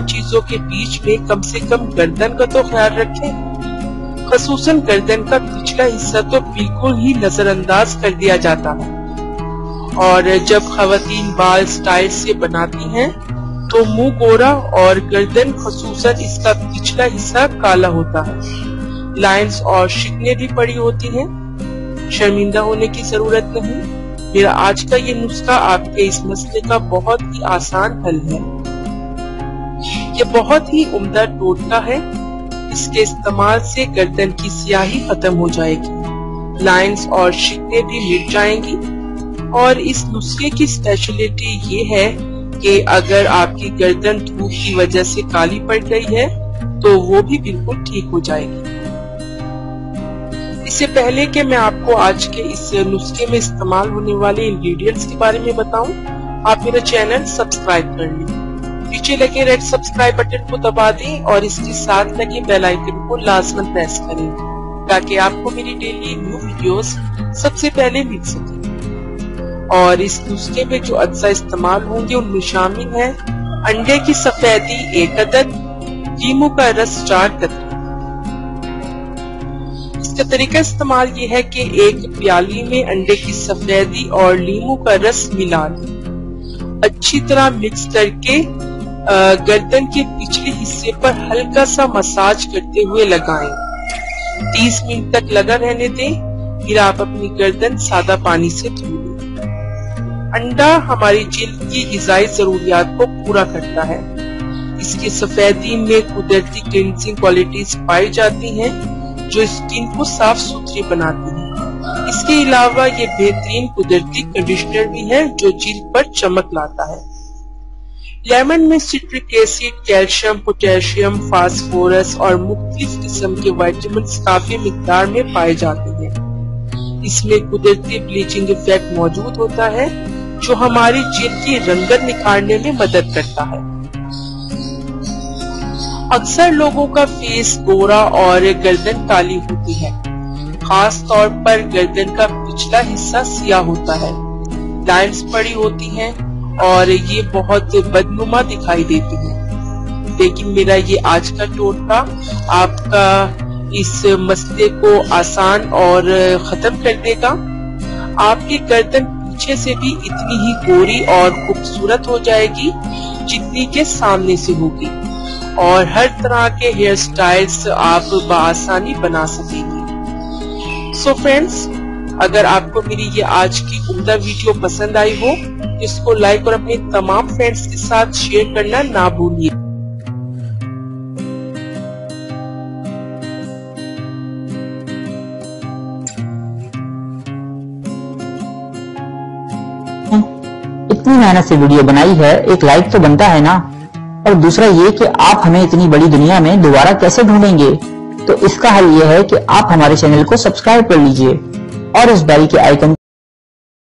चीजों के बीच में कम से कम गर्दन का तो ख्याल रखें। खसूसन गर्दन का पिछला हिस्सा तो बिल्कुल ही नजरअंदाज कर दिया जाता है और जब खवातीन बाल स्टाइल से बनाती हैं तो मुंह गोरा और गर्दन खसूसन इसका पिछला हिस्सा काला होता है। लाइंस और शिकने भी पड़ी होती हैं। शर्मिंदा होने की जरूरत नहीं। मेरा आज का ये नुस्खा आपके इस मसले का बहुत ही आसान हल है। ये बहुत ही उम्दा टोटका है। इसके इस्तेमाल से गर्दन की स्याही खत्म हो जाएगी, लाइंस और शिकने भी मिट जाएंगी। और इस नुस्खे की स्पेशलिटी ये है कि अगर आपकी गर्दन धूप की वजह से काली पड़ गई है तो वो भी बिल्कुल ठीक हो जाएगी। इससे पहले कि मैं आपको आज के इस नुस्खे में इस्तेमाल होने वाले इंग्रेडिएंट्स के बारे में बताऊं, आप मेरा चैनल सब्सक्राइब कर लें। नीचे लगे रेड सब्सक्राइब बटन को दबा दें और इसके साथ लगे बेल आइकन को लाजमन प्रेस करें ताकि आपको मेरी डेली न्यू वीडियोस सबसे पहले मिल सके। और इस नुस्खे में जो अज्जा इस्तेमाल होंगे उनमें शामिल है अंडे की सफेदी 1 अदद, लीमू का रस 4 कतरे। इसका तरीका इस्तेमाल ये है कि एक प्याली में अंडे की सफेदी और लीमू का रस मिला लें। अच्छी तरह मिक्स करके गर्दन के पिछले हिस्से पर हल्का सा मसाज करते हुए लगाएं। 30 मिनट तक लगा रहने दें। फिर आप अपनी गर्दन सादा पानी से धो लें। अंडा हमारी जिल्द की ग़िज़ाई जरूरियात को पूरा करता है। इसकी सफेदी में कुदरती क्लींजिंग क्वालिटीज पाई जाती हैं जो स्किन को साफ सुथरी बनाती है। इसके अलावा ये बेहतरीन कुदरती कंडीशनर भी है जो जिल्द पर चमक लाता है। लेमन में citric acid, calcium, potassium, phosphorus और मुख्तलिफ किस्म के विटामिन काफी मिकदार में पाए जाते हैं। इसमें कुदरती ब्लीचिंग इफेक्ट मौजूद होता है जो हमारी जिल्द की रंगत निखारने में मदद करता है। अक्सर लोगों का फेस गोरा और गर्दन काली होती है। खास तौर पर गर्दन का पिछला हिस्सा सियाह होता है, लाइंस पड़ी होती हैं और ये बहुत बदनुमा दिखाई देती है। लेकिन मेरा ये आज का टोटका आपका इस मसले को आसान और खत्म कर देगा। आपकी गर्दन पीछे से भी इतनी ही गोरी और खूबसूरत हो जाएगी जितनी के सामने से होगी और हर तरह के हेयर स्टाइल्स आप बआसानी बना सकेंगे। सो फ्रेंड्स, अगर आपको मेरी ये आज की उम्दा वीडियो पसंद आई हो तो इसको लाइक और अपने तमाम फ्रेंड्स के साथ शेयर करना ना भूलिए। इतनी मेहनत से वीडियो बनाई है, एक लाइक तो बनता है ना। और दूसरा ये कि आप हमें इतनी बड़ी दुनिया में दोबारा कैसे ढूंढेंगे, तो इसका हल ये है कि आप हमारे चैनल को सब्सक्राइब कर लीजिए और इस बेल के आइकन